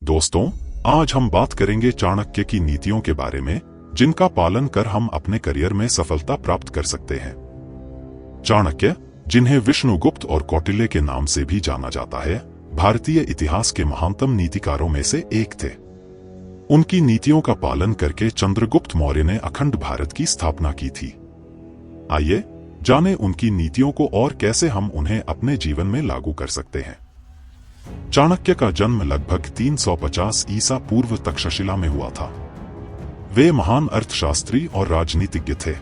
दोस्तों, आज हम बात करेंगे चाणक्य की नीतियों के बारे में, जिनका पालन कर हम अपने करियर में सफलता प्राप्त कर सकते हैं। चाणक्य, जिन्हें विष्णुगुप्त और कौटिल्य के नाम से भी जाना जाता है, भारतीय इतिहास के महानतम नीतिकारों में से एक थे। उनकी नीतियों का पालन करके चंद्रगुप्त मौर्य ने अखंड भारत की स्थापना की थी। आइए जानें उनकी नीतियों को और कैसे हम उन्हें अपने जीवन में लागू कर सकते हैं। चाणक्य का जन्म लगभग 350 ईसा पूर्व तक्षशिला में हुआ था। वे महान अर्थशास्त्री और राजनीतिज्ञ थे।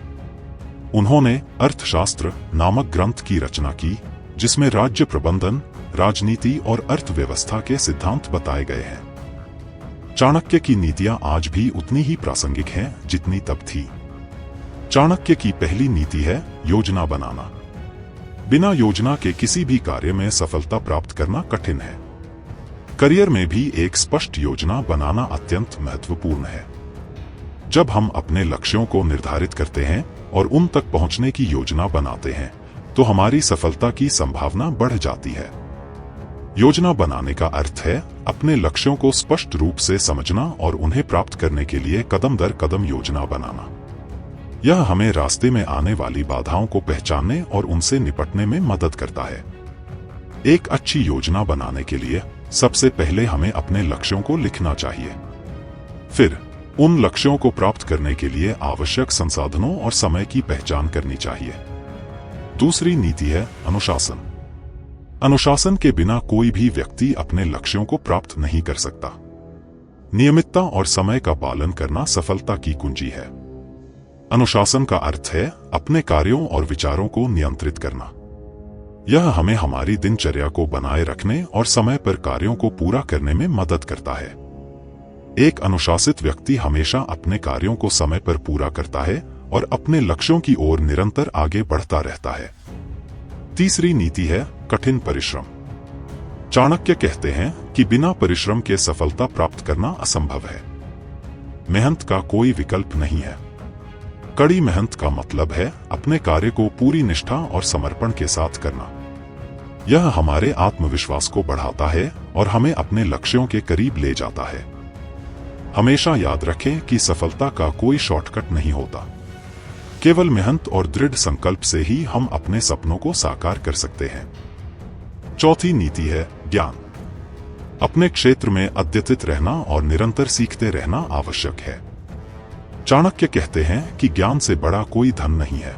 उन्होंने अर्थशास्त्र नामक ग्रंथ की रचना की, जिसमें राज्य प्रबंधन, राजनीति और अर्थव्यवस्था के सिद्धांत बताए गए हैं। चाणक्य की नीतियां आज भी उतनी ही प्रासंगिक हैं जितनी तब थी। चाणक्य की पहली नीति है योजना बनाना। बिना योजना के किसी भी कार्य में सफलता प्राप्त करना कठिन है। करियर में भी एक स्पष्ट योजना बनाना अत्यंत महत्वपूर्ण है। जब हम अपने लक्ष्यों को निर्धारित करते हैं और उन तक पहुंचने की योजना बनाते हैं, तो हमारी सफलता की संभावना बढ़ जाती है। योजना बनाने का अर्थ है अपने लक्ष्यों को स्पष्ट रूप से समझना और उन्हें प्राप्त करने के लिए कदम दर कदम योजना बनाना। यह हमें रास्ते में आने वाली बाधाओं को पहचानने और उनसे निपटने में मदद करता है। एक अच्छी योजना बनाने के लिए सबसे पहले हमें अपने लक्ष्यों को लिखना चाहिए। फिर उन लक्ष्यों को प्राप्त करने के लिए आवश्यक संसाधनों और समय की पहचान करनी चाहिए। दूसरी नीति है अनुशासन। अनुशासन के बिना कोई भी व्यक्ति अपने लक्ष्यों को प्राप्त नहीं कर सकता। नियमितता और समय का पालन करना सफलता की कुंजी है। अनुशासन का अर्थ है अपने कार्यों और विचारों को नियंत्रित करना। यह हमें हमारी दिनचर्या को बनाए रखने और समय पर कार्यों को पूरा करने में मदद करता है। एक अनुशासित व्यक्ति हमेशा अपने कार्यों को समय पर पूरा करता है और अपने लक्ष्यों की ओर निरंतर आगे बढ़ता रहता है। तीसरी नीति है कठिन परिश्रम। चाणक्य कहते हैं कि बिना परिश्रम के सफलता प्राप्त करना असंभव है। मेहनत का कोई विकल्प नहीं है। कड़ी मेहनत का मतलब है अपने कार्य को पूरी निष्ठा और समर्पण के साथ करना। यह हमारे आत्मविश्वास को बढ़ाता है और हमें अपने लक्ष्यों के करीब ले जाता है। हमेशा याद रखें कि सफलता का कोई शॉर्टकट नहीं होता। केवल मेहनत और दृढ़ संकल्प से ही हम अपने सपनों को साकार कर सकते हैं। चौथी नीति है ज्ञान। अपने क्षेत्र में अद्यतित रहना और निरंतर सीखते रहना आवश्यक है। चाणक्य कहते हैं कि ज्ञान से बड़ा कोई धन नहीं है।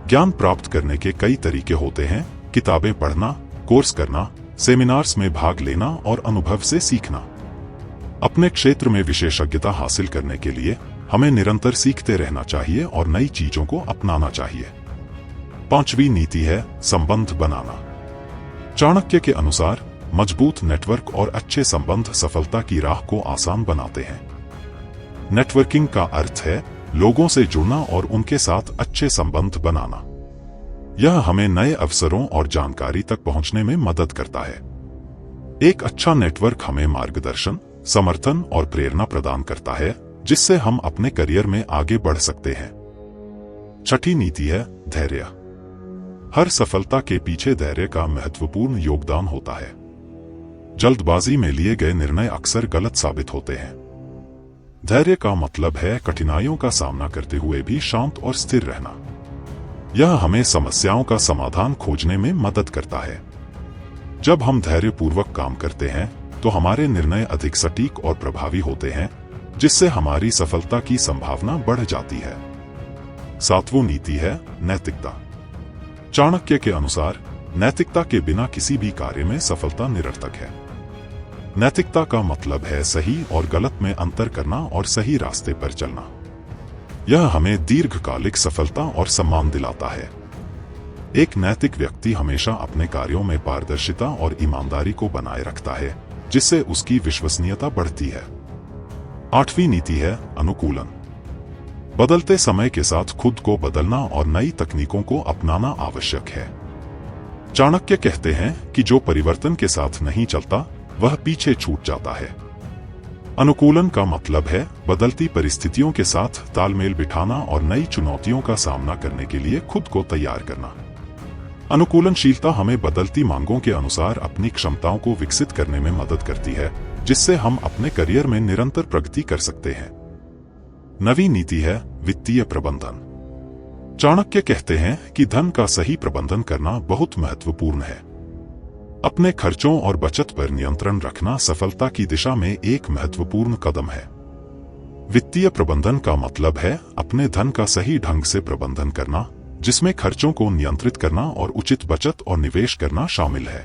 ज्ञान प्राप्त करने के कई तरीके होते हैं: किताबें पढ़ना, कोर्स करना, सेमिनार्स में भाग लेना और अनुभव से सीखना। अपने क्षेत्र में विशेषज्ञता हासिल करने के लिए हमें निरंतर सीखते रहना चाहिए और नई चीजों को अपनाना चाहिए। पांचवी नीति है संबंध बनाना। चाणक्य के अनुसार मजबूत नेटवर्क और अच्छे संबंध सफलता की राह को आसान बनाते हैं। नेटवर्किंग का अर्थ है लोगों से जुड़ना और उनके साथ अच्छे संबंध बनाना। यह हमें नए अवसरों और जानकारी तक पहुंचने में मदद करता है। एक अच्छा नेटवर्क हमें मार्गदर्शन, समर्थन और प्रेरणा प्रदान करता है, जिससे हम अपने करियर में आगे बढ़ सकते हैं। छठी नीति है धैर्य। हर सफलता के पीछे धैर्य का महत्वपूर्ण योगदान होता है। जल्दबाजी में लिए गए निर्णय अक्सर गलत साबित होते हैं। धैर्य का मतलब है कठिनाइयों का सामना करते हुए भी शांत और स्थिर रहना। यह हमें समस्याओं का समाधान खोजने में मदद करता है। जब हम धैर्यपूर्वक काम करते हैं, तो हमारे निर्णय अधिक सटीक और प्रभावी होते हैं, जिससे हमारी सफलता की संभावना बढ़ जाती है। सातवीं नीति है नैतिकता। चाणक्य के अनुसार नैतिकता के बिना किसी भी कार्य में सफलता निरर्थक है। नैतिकता का मतलब है सही और गलत में अंतर करना और सही रास्ते पर चलना। यह हमें दीर्घकालिक सफलता और सम्मान दिलाता है। एक नैतिक व्यक्ति हमेशा अपने कार्यों में पारदर्शिता और ईमानदारी को बनाए रखता है, जिससे उसकी विश्वसनीयता बढ़ती है। आठवीं नीति है अनुकूलन। बदलते समय के साथ खुद को बदलना और नई तकनीकों को अपनाना आवश्यक है। चाणक्य कहते हैं कि जो परिवर्तन के साथ नहीं चलता, वह पीछे छूट जाता है। अनुकूलन का मतलब है बदलती परिस्थितियों के साथ तालमेल बिठाना और नई चुनौतियों का सामना करने के लिए खुद को तैयार करना। अनुकूलनशीलता हमें बदलती मांगों के अनुसार अपनी क्षमताओं को विकसित करने में मदद करती है, जिससे हम अपने करियर में निरंतर प्रगति कर सकते हैं। नवी नीति है वित्तीय प्रबंधन। चाणक्य कहते हैं कि धन का सही प्रबंधन करना बहुत महत्वपूर्ण है। अपने खर्चों और बचत पर नियंत्रण रखना सफलता की दिशा में एक महत्वपूर्ण कदम है। वित्तीय प्रबंधन का मतलब है अपने धन का सही ढंग से प्रबंधन करना, जिसमें खर्चों को नियंत्रित करना और उचित बचत और निवेश करना शामिल है।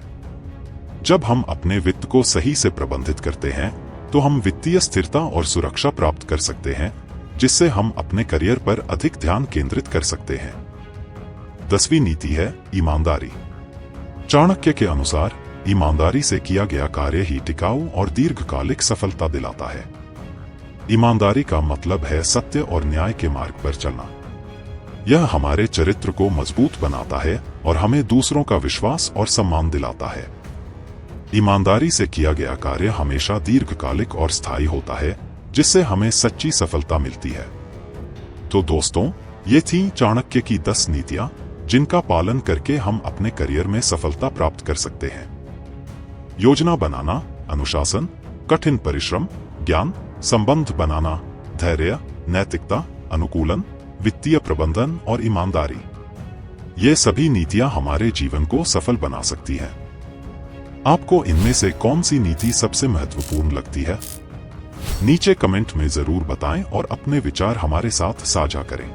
जब हम अपने वित्त को सही से प्रबंधित करते हैं तो हम वित्तीय स्थिरता और सुरक्षा प्राप्त कर सकते हैं, जिससे हम अपने करियर पर अधिक ध्यान केंद्रित कर सकते हैं। 10वीं नीति है ईमानदारी। चाणक्य के अनुसार ईमानदारी से किया गया कार्य ही टिकाऊ और दीर्घकालिक सफलता दिलाता है। ईमानदारी का मतलब है सत्य और न्याय के मार्ग पर चलना। यह हमारे चरित्र को मजबूत बनाता है और हमें दूसरों का विश्वास और सम्मान दिलाता है। ईमानदारी से किया गया कार्य हमेशा दीर्घकालिक और स्थायी होता है, जिससे हमें सच्ची सफलता मिलती है। तो दोस्तों, ये थी चाणक्य की 10 नीतियां, जिनका पालन करके हम अपने करियर में सफलता प्राप्त कर सकते हैं। योजना बनाना, अनुशासन, कठिन परिश्रम, ज्ञान, संबंध बनाना, धैर्य, नैतिकता, अनुकूलन, वित्तीय प्रबंधन और ईमानदारी, ये सभी नीतियां हमारे जीवन को सफल बना सकती हैं। आपको इनमें से कौन सी नीति सबसे महत्वपूर्ण लगती है? नीचे कमेंट में जरूर बताएं और अपने विचार हमारे साथ साझा करें।